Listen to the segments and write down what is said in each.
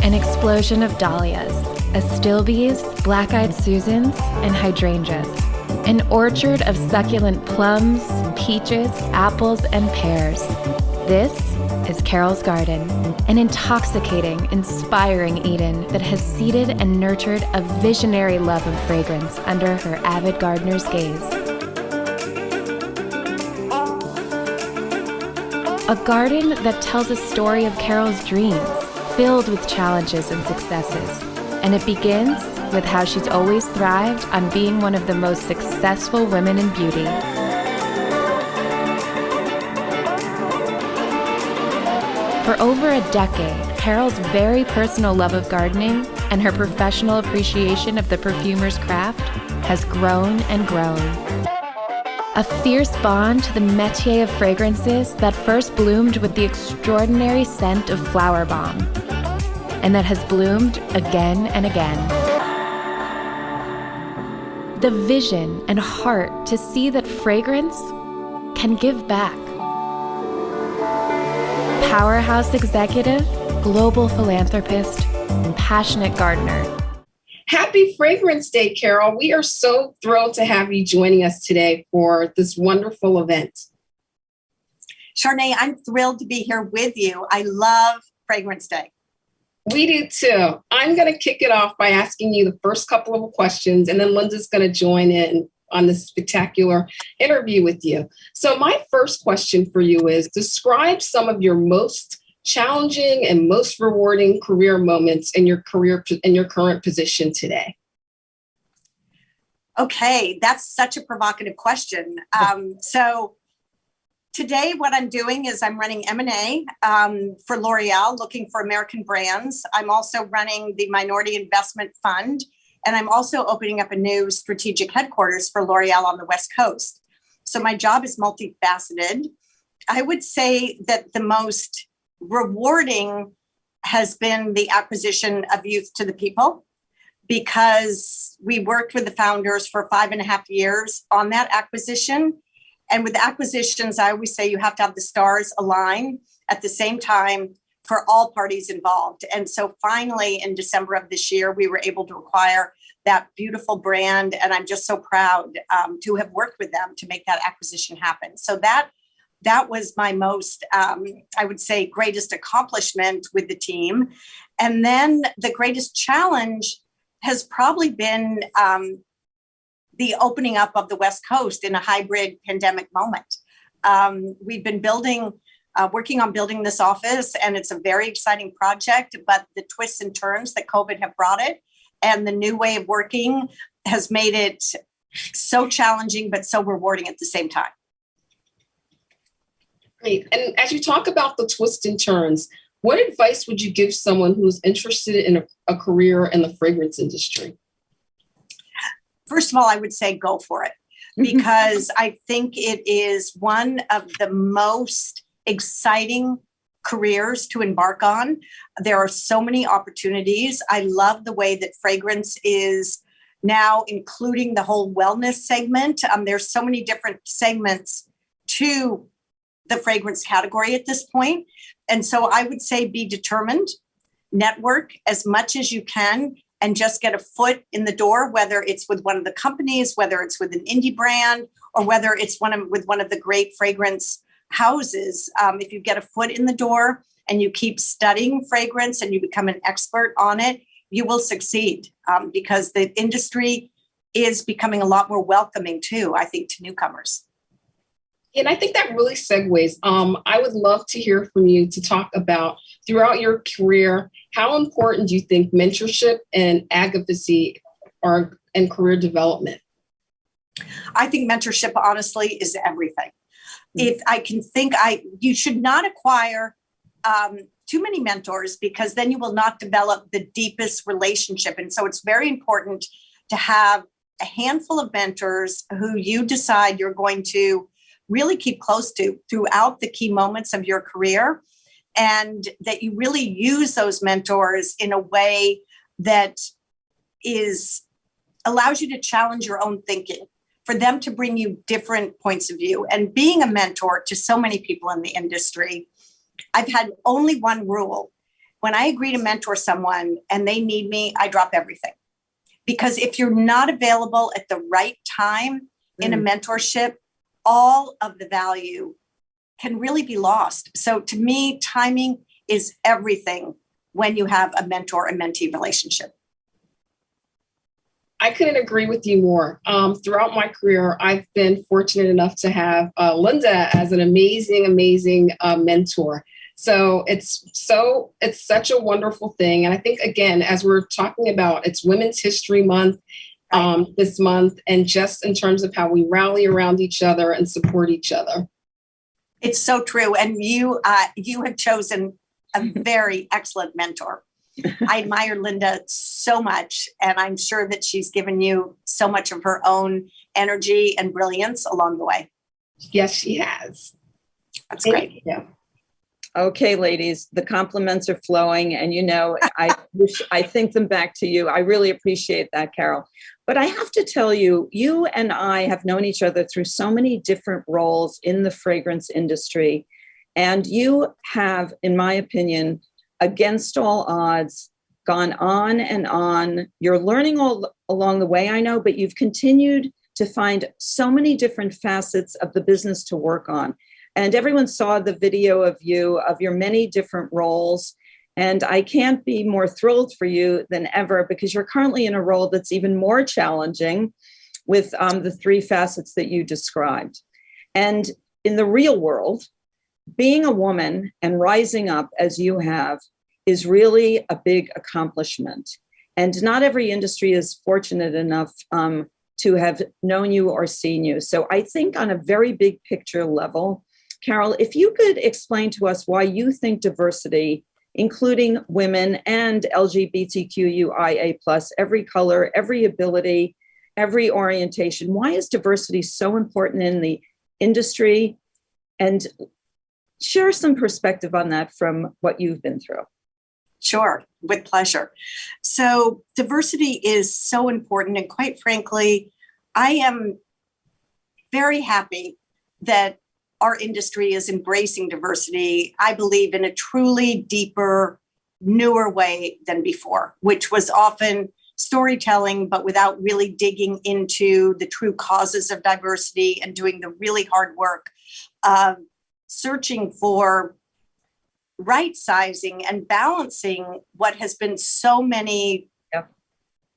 An explosion of dahlias, astilbes, black-eyed Susans, and hydrangeas. An orchard of succulent plums, peaches, apples, and pears. This is Carol's Garden, an intoxicating, inspiring Eden that has seeded and nurtured a visionary love of fragrance under her avid gardener's gaze. A garden that tells a story of Carol's dreams, filled with challenges and successes. And it begins with how she's always thrived on being one of the most successful women in beauty. For over a decade, Carol's very personal love of gardening and her professional appreciation of the perfumer's craft has grown and grown. A fierce bond to the métier of fragrances that first bloomed with the extraordinary scent of flower bomb, and that has bloomed again and again. The vision and heart to see that fragrance can give back. Powerhouse executive, global philanthropist, and passionate gardener. Happy Fragrance Day, Carol. We are so thrilled to have you joining us today for this wonderful event. Sharné, I'm thrilled to be here with you. I love Fragrance Day. We do too. I'm going to kick it off by asking you the first couple of questions, and then Linda's going to join in on this spectacular interview with you. So my first question for you is, describe some of your most challenging and most rewarding career moments in your current position today. Okay, that's such a provocative question. So today what I'm doing is I'm running M&A for L'Oreal, looking for American brands. I'm also running the Minority Investment Fund, and I'm also opening up a new strategic headquarters for L'Oreal on the West Coast. So my job is multifaceted. I would say that the most rewarding has been the acquisition of Youth to the People, because we worked with the founders for 5.5 years on that acquisition. And with acquisitions, I always say you have to have the stars align at the same time for all parties involved. And so finally, in December of this year, we were able to acquire that beautiful brand. And I'm just so proud to have worked with them to make that acquisition happen. So that was my most, I would say, greatest accomplishment with the team. And then the greatest challenge has probably been the opening up of the West Coast in a hybrid pandemic moment. We've been working on building this office, and it's a very exciting project, but the twists and turns that COVID have brought it and the new way of working has made it so challenging, but so rewarding at the same time. Great. And as you talk about the twists and turns, what advice would you give someone who's interested in a career in the fragrance industry? First of all, I would say go for it, because I think it is one of the most exciting careers to embark on. There are so many opportunities. I love the way that fragrance is now including the whole wellness segment. There's so many different segments to the fragrance category at this point. And so I would say be determined, network as much as you can, and just get a foot in the door, whether it's with one of the companies, whether it's with an indie brand, or whether it's with one of the great fragrance houses. If you get a foot in the door and you keep studying fragrance and you become an expert on it, you will succeed, because the industry is becoming a lot more welcoming too, I think, to newcomers. And I think that really segues. I would love to hear from you to talk about, throughout your career, how important do you think mentorship and advocacy are in career development? I think mentorship, honestly, is everything. If I can think, you should not acquire too many mentors, because then you will not develop the deepest relationship. And so it's very important to have a handful of mentors who you decide you're going to really keep close to throughout the key moments of your career, and that you really use those mentors in a way that allows you to challenge your own thinking, for them to bring you different points of view. And being a mentor to so many people in the industry, I've had only one rule. when I agree to mentor someone and they need me, I drop everything. Because if you're not available at the right time in a mentorship, all of the value can really be lost. So to me, timing is everything when you have a mentor and mentee relationship. I couldn't agree with you more. Throughout my career, I've been fortunate enough to have Linda as an amazing mentor. So it's such a wonderful thing. And I think, again, as we're talking about, it's Women's History Month this month, and just in terms of how we rally around each other and support each other. It's so true. And you have chosen a very excellent mentor. I admire Linda so much, and I'm sure that she's given you so much of her own energy and brilliance along the way. Yes, she has. That's great. Yeah. Okay, ladies, the compliments are flowing, and I think them back to you. I really appreciate that, Carol. But I have to tell you, you and I have known each other through so many different roles in the fragrance industry, and you have, in my opinion, against all odds, gone on and on. You're learning all along the way, I know, but you've continued to find so many different facets of the business to work on. And everyone saw the video of you, of your many different roles. And I can't be more thrilled for you than ever, because you're currently in a role that's even more challenging with the three facets that you described. And in the real world, being a woman and rising up as you have is really a big accomplishment. And not every industry is fortunate enough to have known you or seen you. So I think on a very big picture level, Carol, if you could explain to us why you think diversity, including women and LGBTQIA+, every color, every ability, every orientation, why is diversity so important in the industry? And share some perspective on that from what you've been through. Sure, with pleasure. So diversity is so important. And quite frankly, I am very happy that our industry is embracing diversity, I believe, in a truly deeper, newer way than before, which was often storytelling, but without really digging into the true causes of diversity and doing the really hard work of searching for right sizing and balancing what has been so many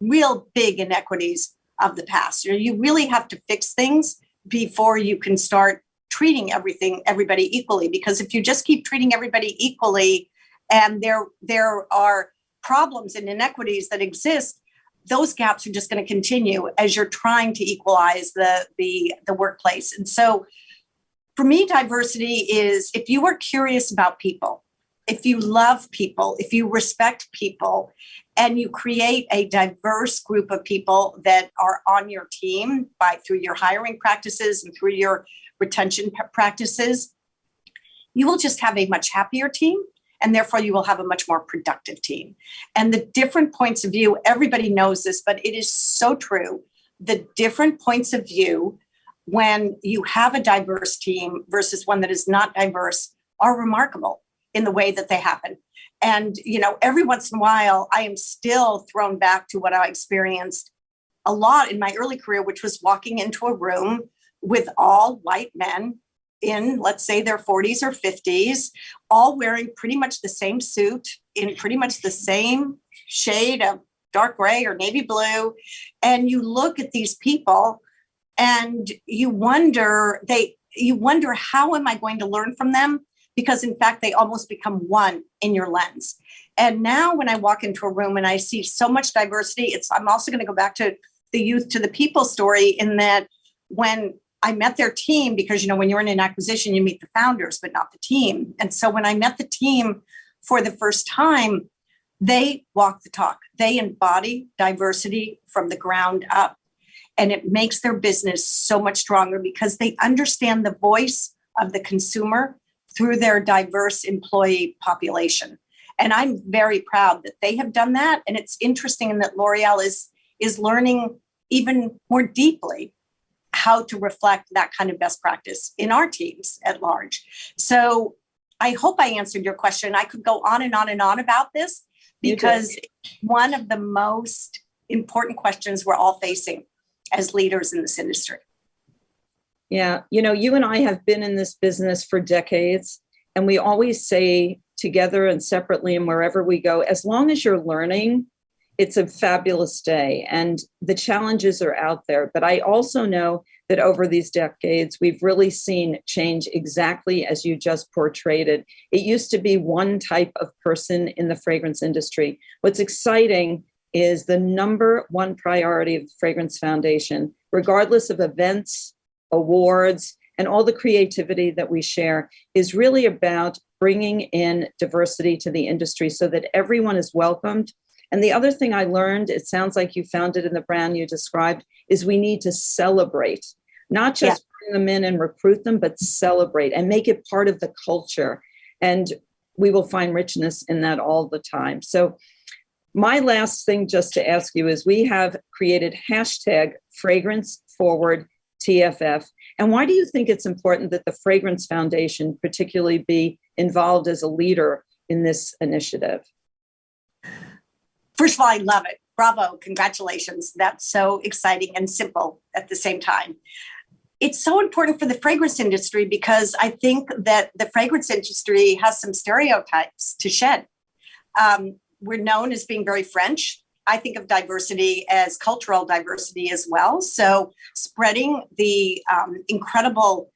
real big inequities of the past. You really have to fix things before you can start treating everybody equally, because if you just keep treating everybody equally and there are problems and inequities that exist, those gaps are just going to continue as you're trying to equalize the workplace. And so for me, diversity is, if you are curious about people, if you love people, if you respect people, and you create a diverse group of people that are on your team through your hiring practices and through your retention practices, you will just have a much happier team, and therefore you will have a much more productive team. And the different points of view, everybody knows this, but it is so true. The different points of view when you have a diverse team versus one that is not diverse are remarkable in the way that they happen. And, every once in a while, I am still thrown back to what I experienced a lot in my early career, which was walking into a room with all white men in, let's say, their 40s or 50s, all wearing pretty much the same suit in pretty much the same shade of dark gray or navy blue. And you look at these people and you wonder, how am I going to learn from them? Because in fact, they almost become one in your lens. And now when I walk into a room and I see so much diversity, I'm also going to go back to the youth to the people story, in that when I met their team, because, when you're in an acquisition, you meet the founders, but not the team. And so when I met the team for the first time, they walk the talk. They embody diversity from the ground up. And it makes their business so much stronger because they understand the voice of the consumer through their diverse employee population. And I'm very proud that they have done that. And it's interesting in that L'Oreal is learning even more deeply how to reflect that kind of best practice in our teams at large. So I hope I answered your question. I could go on and on and on about this because one of the most important questions we're all facing as leaders in this industry. Yeah, you and I have been in this business for decades, and we always say together and separately and wherever we go, as long as you're learning, it's a fabulous day. And the challenges are out there. But I also know that over these decades, we've really seen change exactly as you just portrayed it. It used to be one type of person in the fragrance industry. What's exciting is the number one priority of the Fragrance Foundation, regardless of events, awards, and all the creativity that we share, is really about bringing in diversity to the industry so that everyone is welcomed. And the other thing I learned, it sounds like you found it in the brand you described, is we need to celebrate, not just bring them in and recruit them, but celebrate and make it part of the culture. And we will find richness in that all the time. So my last thing just to ask you is we have created hashtag Fragrance Forward TFF. And why do you think it's important that the Fragrance Foundation particularly be involved as a leader in this initiative? First of all, I love it. Bravo. Congratulations. That's so exciting and simple at the same time. It's so important for the fragrance industry because I think that the fragrance industry has some stereotypes to shed. We're known as being very French. I think of diversity as cultural diversity as well. So spreading the incredible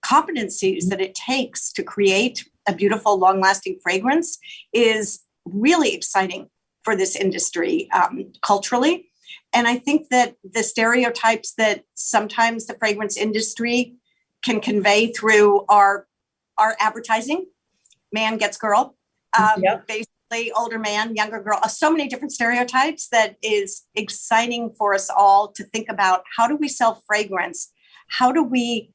competencies that it takes to create a beautiful, long-lasting fragrance is really exciting for this industry culturally. And I think that the stereotypes that sometimes the fragrance industry can convey through our advertising, man gets girl, basically older man, younger girl, so many different stereotypes that is exciting for us all to think about. How do we sell fragrance? How do we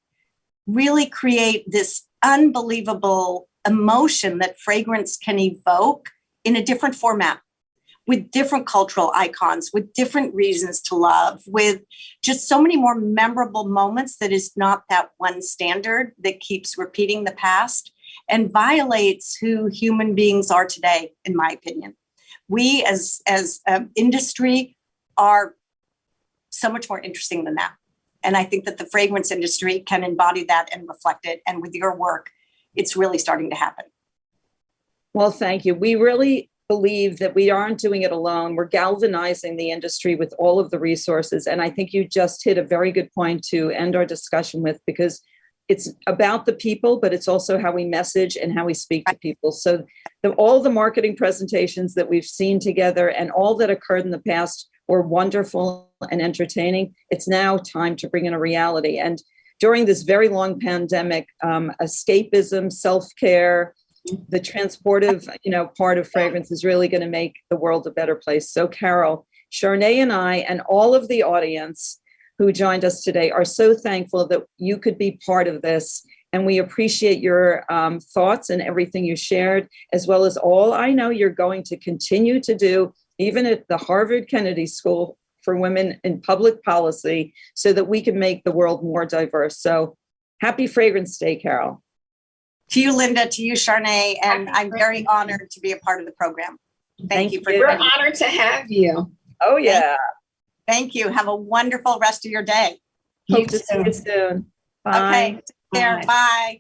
really create this unbelievable emotion that fragrance can evoke in a different format, with different cultural icons, with different reasons to love, with just so many more memorable moments that is not that one standard that keeps repeating the past and violates who human beings are today, in my opinion. We as industry are so much more interesting than that. And I think that the fragrance industry can embody that and reflect it. And with your work, it's really starting to happen. Well, thank you. We really believe that we aren't doing it alone. We're galvanizing the industry with all of the resources. And I think you just hit a very good point to end our discussion with, because it's about the people, but it's also how we message and how we speak to people. So all the marketing presentations that we've seen together and all that occurred in the past were wonderful and entertaining. It's now time to bring in a reality. And during this very long pandemic, escapism, self-care, the transportive, part of fragrance is really going to make the world a better place. So Carol, Sharné and I, and all of the audience who joined us today are so thankful that you could be part of this. And we appreciate your thoughts and everything you shared, as well as all I know you're going to continue to do, even at the Harvard Kennedy School for Women in Public Policy, so that we can make the world more diverse. So happy Fragrance Day, Carol. To you, Linda, to you, Sharné, and I'm very honored to be a part of the program. Thank you. We're honored to have you. Oh, yeah. Thank you. Have a wonderful rest of your day. Hope to see you soon. Bye. Okay. Take care. Bye.